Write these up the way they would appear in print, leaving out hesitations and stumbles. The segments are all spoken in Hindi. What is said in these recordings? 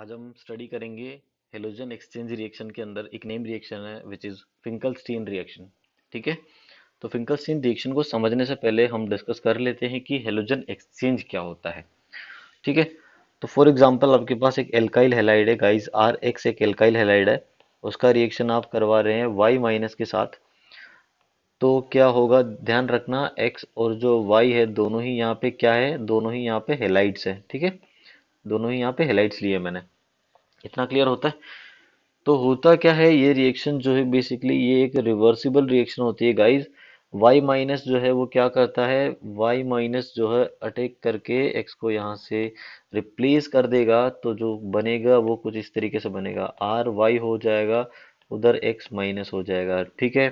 आज हम स्टडी करेंगे हेलोजन एक्सचेंज रिएक्शन के अंदर एक नेम रिएक्शन है विच इज फिंकलस्टीन रिएक्शन। ठीक है। तो फिंकलस्टीन रिएक्शन को समझने से पहले हम डिस्कस कर लेते हैं कि हेलोजन एक्सचेंज क्या होता है। ठीक है। तो फॉर एग्जांपल आपके पास एक एल्काइल हैलाइड है गाइस, आर एक्स एक एल्काइल हैलाइड है। उसका रिएक्शन आप करवा रहे हैं वाई माइनस के साथ। तो क्या होगा, ध्यान रखना एक्स और जो वाई है दोनों ही यहाँ पे क्या है, दोनों ही यहाँ पे हेलाइड्स है। ठीक है, दोनों ही यहाँ पे हेलाइड्स लिए मैंने। इतना क्लियर होता है। तो होता क्या है, ये रिएक्शन जो है बेसिकली ये एक रिवर्सिबल रिएक्शन होती है गाइस। y माइनस जो है वो क्या करता है, y माइनस जो है अटैक करके x को यहाँ से रिप्लेस कर देगा। तो जो बनेगा वो कुछ इस तरीके से बनेगा, आर वाई हो जाएगा, उधर x माइनस हो जाएगा। ठीक है।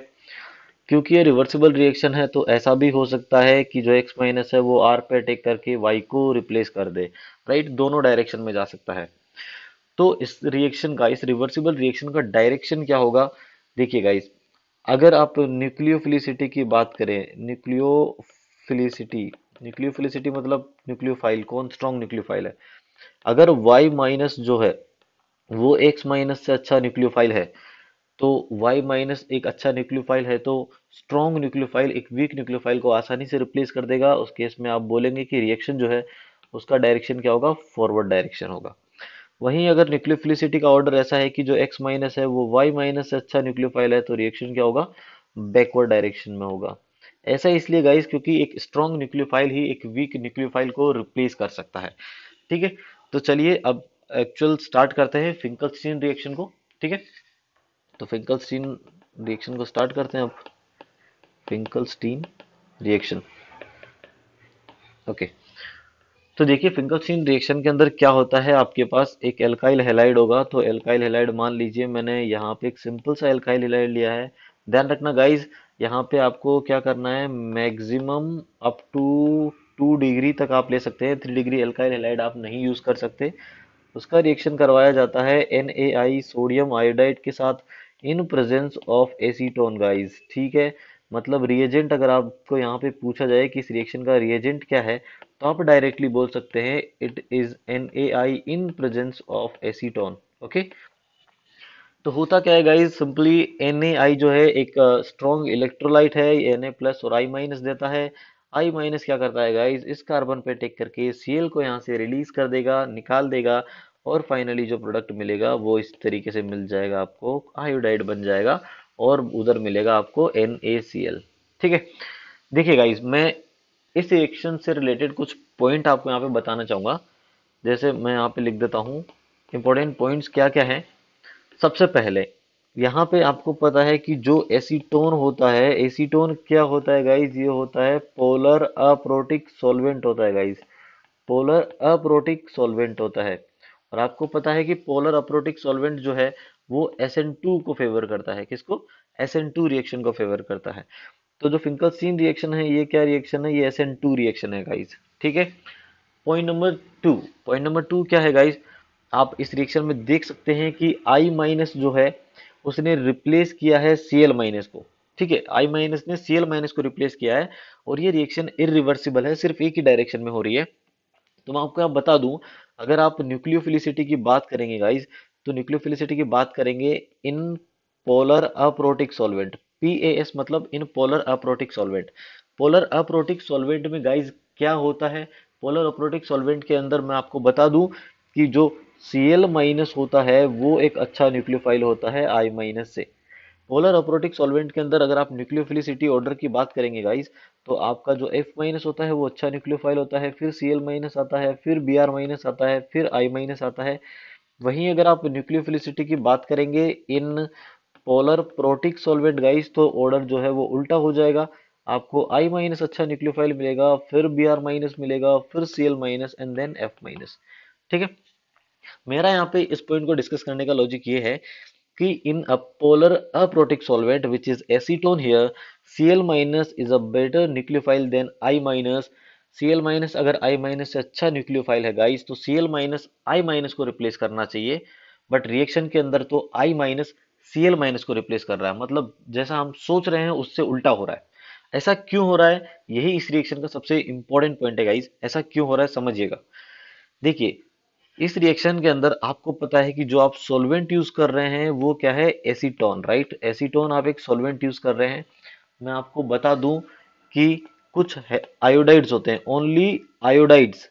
क्योंकि ये रिवर्सिबल रिएक्शन है तो ऐसा भी हो सकता है कि जो x माइनस है वो r पे अटैक करके y को रिप्लेस कर दे। राइट, दोनों डायरेक्शन में जा सकता है। तो इस रिएक्शन का, इस रिवर्सिबल रिएक्शन का डायरेक्शन क्या होगा। देखिए गाइस, अगर आप न्यूक्लियोफिलिसिटी की बात करें, न्यूक्लियोफिलिसिटी, न्यूक्लियोफिलिसिटी मतलब न्यूक्लियोफाइल, कौन स्ट्रॉन्ग न्यूक्लियोफाइल है। अगर y माइनस जो है वो x माइनस से अच्छा न्यूक्लियोफाइल है, तो y माइनस एक अच्छा न्यूक्लियोफाइल है तो स्ट्रॉन्ग न्यूक्लियोफाइल एक वीक न्यूक्लियोफाइल को आसानी से रिप्लेस कर देगा। उस केस में आप बोलेंगे कि रिएक्शन जो है उसका डायरेक्शन क्या होगा, फॉरवर्ड डायरेक्शन होगा। वहीं अगर न्यूक्लियोफिलिसिटी का ऑर्डर ऐसा है कि जो x माइनस है वो y माइनस से अच्छा न्यूक्लियोफाइल है, तो रिएक्शन क्या होगा, बैकवर्ड डायरेक्शन में होगा। ऐसा इसलिए गाइस क्योंकि एक स्ट्रॉन्ग न्यूक्लियोफाइल ही एक वीक न्यूक्लियोफाइल को रिप्लेस कर सकता है। ठीक है। तो चलिए अब एक्चुअल स्टार्ट करते हैं फिंकलस्टीन रिएक्शन को। ठीक है। तो फिंकलस्टीन रिएक्शन को स्टार्ट करते हैं अब। Finkelstein reaction. ओके। तो देखिए फिंकलस्टीन रिएक्शन के अंदर क्या होता है, आपके पास एक एल्काइल हैलाइड होगा। तो एल्काइल हैलाइड मान लीजिए मैंने यहाँ पे एक सिंपल सा एल्काइल हैलाइड लिया है। ध्यान रखना गाइस, यहाँ पे आपको क्या करना है, मैक्सिमम अप टू 2 डिग्री तक आप ले सकते हैं। 3 डिग्री एल्काइल हैलाइड आप नहीं यूज कर सकते। उसका रिएक्शन करवाया जाता है NaI सोडियम आयोडाइड के साथ in presence of acetone guys. ठीक है। मतलब रिएजेंट अगर आपको यहाँ पे पूछा जाए कि इस रिएक्शन का रिएजेंट क्या है, तो आप डायरेक्टली बोल सकते हैं it is NaI in presence of acetone. Okay. तो होता क्या है गाइस, सिंपली NaI जो है एक स्ट्रॉन्ग इलेक्ट्रोलाइट है, Na प्लस और I माइनस देता है। I माइनस क्या करता है गाइस, इस कार्बन पे टेक करके Cl को यहाँ से रिलीज कर देगा, निकाल देगा, और फाइनली जो प्रोडक्ट मिलेगा वो इस तरीके से मिल जाएगा, आपको आयोडाइड बन जाएगा, और उधर मिलेगा आपको NaCl। ठीक है। देखिए गाइस, मैं इस रिएक्शन से रिलेटेड कुछ पॉइंट आपको यहाँ पे बताना चाहूंगा। जैसे मैं यहाँ पे लिख देता हूँ इंपॉर्टेंट पॉइंट्स क्या क्या है। सबसे पहले यहाँ पे आपको पता है कि जो एसीटोन होता है, एसीटोन क्या होता है गाइस, ये होता है पोलर अप्रोटिक सॉल्वेंट होता है गाइस। पोलर अप्रोटिक सॉल्वेंट होता है। और आपको पता है कि पोलर अप्रोटिक सॉल्वेंट जो है वो SN2 को फेवर करता है। किसको, SN2 रिएक्शन को फेवर करता है। तो जो फिंकलस्टीन रिएक्शन है ये क्या रिएक्शन है, ये SN2 रिएक्शन है गाइस। ठीक है। पॉइंट नंबर 2, पॉइंट नंबर 2 क्या है गाइस, आप इस रिएक्शन में देख सकते हैं कि I माइनस जो है उसने रिप्लेस किया है Cl माइनस को। ठीक है, I माइनस ने Cl माइनस को रिप्लेस किया है, और ये रिएक्शन इरिवर्सिबल है, सिर्फ एक ही डायरेक्शन में हो रही है। तो मैं आपको यहाँ बता दूं, अगर आप न्यूक्लियोफिलिसिटी की बात करेंगे गाइस, तो न्यूक्लियोफिलिसिटी की बात करेंगे in polar aprotic solvent, PAS मतलब in polar aprotic solvent. Polar aprotic solvent में गाइस क्या होता है, पोलर अप्रोटिक सॉल्वेंट के अंदर मैं आपको बता दूं कि जो Cl माइनस होता है वो एक अच्छा न्यूक्लियोफाइल होता है I माइनस से। पोलर अप्रोटिक सॉल्वेंट के अंदर अगर आप न्यूक्लियोफिलिसिटी ऑर्डर की बात करेंगे गाइस, तो आपका जो F माइनस होता है वो अच्छा न्यूक्लियोफाइल होता है, फिर Cl माइनस आता है, फिर Br माइनस आता है, फिर I माइनस आता है। वहीं अगर आप न्यूक्लियोफिलिसिटी की बात करेंगे in polar protic solvent guys, तो ऑर्डर जो है वो उल्टा हो जाएगा। आपको I माइनस अच्छा न्यूक्लियोफाइल मिलेगा, फिर Br माइनस मिलेगा, फिर Cl minus and then F minus. ठीक है। मेरा यहाँ पे इस पॉइंट को डिस्कस करने का लॉजिक ये है कि in a polar aprotic solvent which is acetone here, Cl minus is a better nucleophile than I minus। Cl minus अगर I minus से अच्छा न्यूक्लियोफाइल है गाइस, तो Cl minus I minus को रिप्लेस करना चाहिए। बट रिएक्शन के अंदर तो I minus Cl minus को रिप्लेस कर रहा है, मतलब जैसा हम सोच रहे हैं उससे उल्टा हो रहा है। ऐसा क्यों हो रहा है, यही इस रिएक्शन का सबसे इंपॉर्टेंट पॉइंट है गाइस। ऐसा क्यों हो रहा है समझिएगा। देखिए, इस रिएक्शन के अंदर आपको पता है कि जो आप सॉल्वेंट यूज कर रहे हैं वो क्या है, एसीटोन, राइट। एसीटोन आप एक सॉल्वेंट यूज कर रहे हैं। मैं आपको बता दूं कि कुछ आयोडाइड्स होते हैं, ओनली आयोडाइड्स,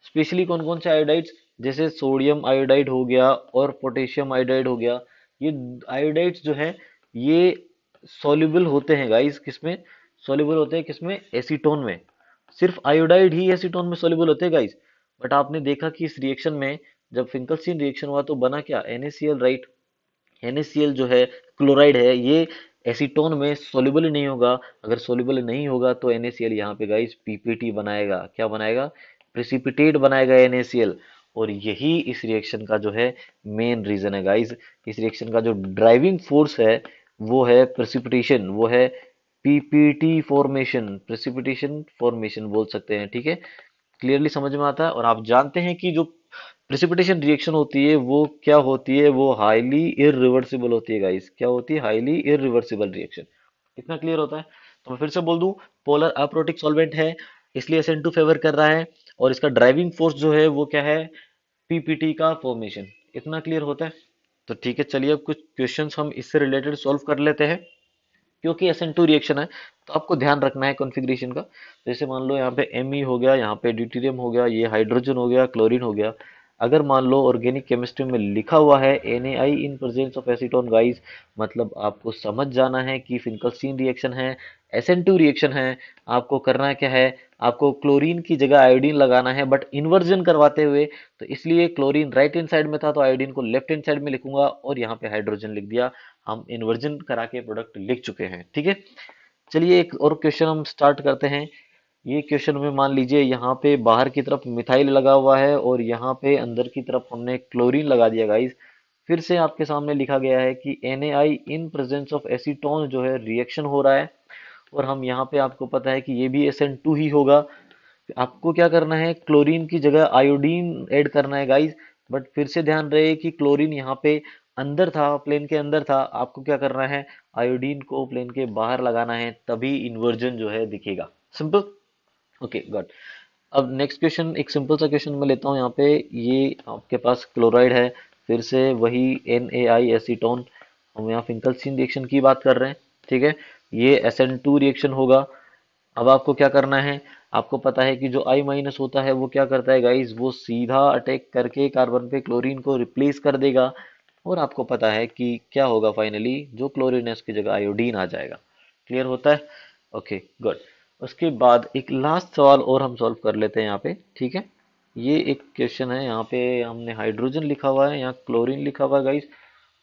स्पेशली कौन कौन से आयोडाइड्स, जैसे सोडियम आयोडाइड हो गया और पोटेशियम आयोडाइड हो गया। ये आयोडाइड्स जो है ये सॉल्युबल होते हैं गाइस, किसमें सॉल्युबल होते हैं, किसमें, एसीटोन में। सिर्फ आयोडाइड ही एसीटोन में सॉल्युबल होते हैं गाइस। बट आपने देखा कि इस रिएक्शन में जब फिंकलस्टीन रिएक्शन हुआ तो बना क्या, NaCl, राइट। NaCl जो है क्लोराइड है, ये एसीटोन में सोल्यूबल ही नहीं होगा। अगर सोल्यूबल नहीं होगा तो NaCl यहाँ पे गाइस पीपीटी बनाएगा, क्या बनाएगा, प्रेसिपिटेट बनाएगा NaCl। और यही इस रिएक्शन का जो है मेन रीजन है गाइस। इस रिएक्शन का जो ड्राइविंग फोर्स है वो है प्रेसिपिटेशन, वो है पीपीटी फॉर्मेशन, प्रेसिपिटेशन फॉर्मेशन बोल सकते हैं, ठीक है। क्लियरली समझ में आता है। और आप जानते हैं कि जो प्रेसिपिटेशन रिएक्शन होती है वो क्या होती है, वो हाईली इरिवर्सिबल होती है गाइस। क्या होती है, हाईली इरिवर्सिबल रिएक्शन। इतना क्लियर होता है। तो मैं फिर से बोल दूं, पोलर अप्रोटिक सॉल्वेंट है, इसलिए SN2 फेवर कर रहा है। और इसका ड्राइविंग फोर्स जो है वो क्या है, पीपीटी का फॉर्मेशन। इतना क्लियर होता है। तो ठीक है, चलिए अब कुछ क्वेश्चंस हम इससे रिलेटेड सॉल्व कर लेते हैं। क्योंकि SN2 रिएक्शन है तो आपको ध्यान रखना है कॉन्फ़िगरेशन का। जैसे मान लो यहाँ पे Me हो गया, यहाँ पे ड्यूटेरियम हो गया, ये हाइड्रोजन हो गया, क्लोरीन हो गया। अगर मान लो ऑर्गेनिक केमिस्ट्री में लिखा हुआ है NaI in presence of acetone guys, मतलब आपको समझ जाना है कि फिंकलस्टीन रिएक्शन है, SN2 रिएक्शन है। आपको करना क्या है, आपको क्लोरीन की जगह आयोडीन लगाना है, बट इन्वर्जन करवाते हुए। तो इसलिए क्लोरीन राइट हैंड साइड में था तो आयोडीन को लेफ्ट हैंड साइड में लिखूंगा, और यहाँ पे हाइड्रोजन लिख दिया। हम इन्वर्जन करा के प्रोडक्ट लिख चुके हैं, ठीक है। चलिए एक और क्वेश्चन हम स्टार्ट करते हैं। ये क्वेश्चन में मान लीजिए यहाँ पे बाहर की तरफ मिथाइल लगा हुआ है और यहाँ पे अंदर की तरफ हमने क्लोरीन लगा दिया गाइस। फिर से आपके सामने लिखा गया है कि NaI in presence of acetone जो है रिएक्शन हो रहा है। और हम यहाँ पे, आपको पता है कि ये भी SN2 ही होगा। आपको क्या करना है, क्लोरीन की जगह आयोडीन ऐड करना है गाइस। बट फिर से ध्यान रहे कि क्लोरीन यहाँ पे अंदर था, प्लेन के अंदर था। आपको क्या करना है, आयोडीन को प्लेन के बाहर लगाना है, तभी इन्वर्जन जो है दिखेगा। Simple, okay God. अब नेक्स्ट क्वेश्चन, एक सिंपल सा क्वेश्चन मैं लेता हूँ यहाँ पे। ये आपके पास क्लोराइड है, फिर से वही NaI एसीटोन। हम यहाँ फिंकलस्टीन रिएक्शन की बात कर रहे हैं, ठीक है। ये SN2 रिएक्शन होगा। अब आपको क्या करना है, आपको पता है कि जो I माइनस होता है वो क्या करता है गाइस, वो सीधा अटैक करके कार्बन पे क्लोरीन को रिप्लेस कर देगा। और आपको पता है कि क्या होगा, फाइनली जो क्लोरीन है उसकी जगह आयोडीन आ जाएगा। क्लियर होता है, ओके गुड। उसके बाद एक लास्ट सवाल और हम सॉल्व कर लेते हैं यहाँ पे, ठीक है। ये एक क्वेश्चन है, यहाँ पे हमने हाइड्रोजन लिखा हुआ है, यहाँ क्लोरीन लिखा हुआ है गाइस,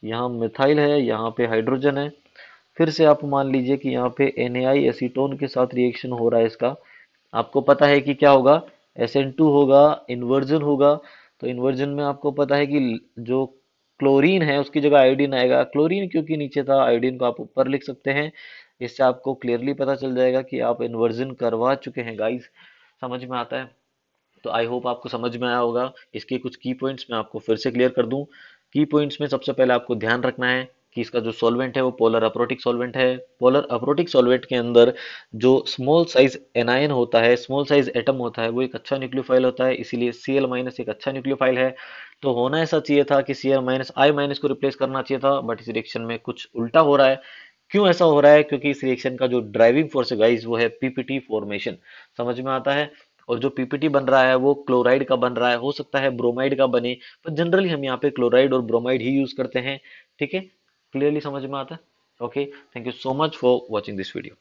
यहाँ मिथाइल है, यहाँ पे हाइड्रोजन है। फिर से आप मान लीजिए कि यहाँ पे NaI एसीटोन के साथ रिएक्शन हो रहा है इसका। आपको पता है कि क्या होगा, SN2 होगा, इन्वर्जन होगा। तो इन्वर्जन में आपको पता है कि जो क्लोरीन है उसकी जगह आयोडीन आएगा। क्लोरीन क्योंकि नीचे था, आयोडीन को आप ऊपर लिख सकते हैं। इससे आपको क्लियरली पता चल जाएगा कि आप इन्वर्जन करवा चुके हैं गाइस। समझ में आता है। तो आई होप आपको समझ में आया होगा। इसके कुछ की पॉइंट्स मैं आपको फिर से क्लियर कर दूं। की पॉइंट्स में सबसे पहले आपको ध्यान रखना है कि इसका जो सॉल्वेंट है वो पोलर अप्रोटिक सॉल्वेंट है। पोलर अप्रोटिक सॉल्वेंट के अंदर जो स्मॉल साइज एनायन होता है, स्मॉल साइज एटम होता है, वो एक अच्छा न्यूक्लियोफाइल होता है, इसीलिए Cl माइनस एक अच्छा न्यूक्लियोफाइल है। तो होना ऐसा चाहिए था कि Cl माइनस I माइनस को रिप्लेस करना चाहिए था, बट इस रिएक्शन में कुछ उल्टा हो रहा है। क्यों ऐसा हो रहा है, क्योंकि इस रिएक्शन का जो ड्राइविंग फोर्स है गाइस वो है पीपीटी फॉर्मेशन। समझ में आता है। और जो पीपीटी बन रहा है वो क्लोराइड का बन रहा है, हो सकता है ब्रोमाइड का बने, पर जनरली हम यहाँ पे क्लोराइड और ब्रोमाइड ही यूज करते हैं, ठीक है। क्लियरली समझ में आता है, okay. Thank you so much for watching this video.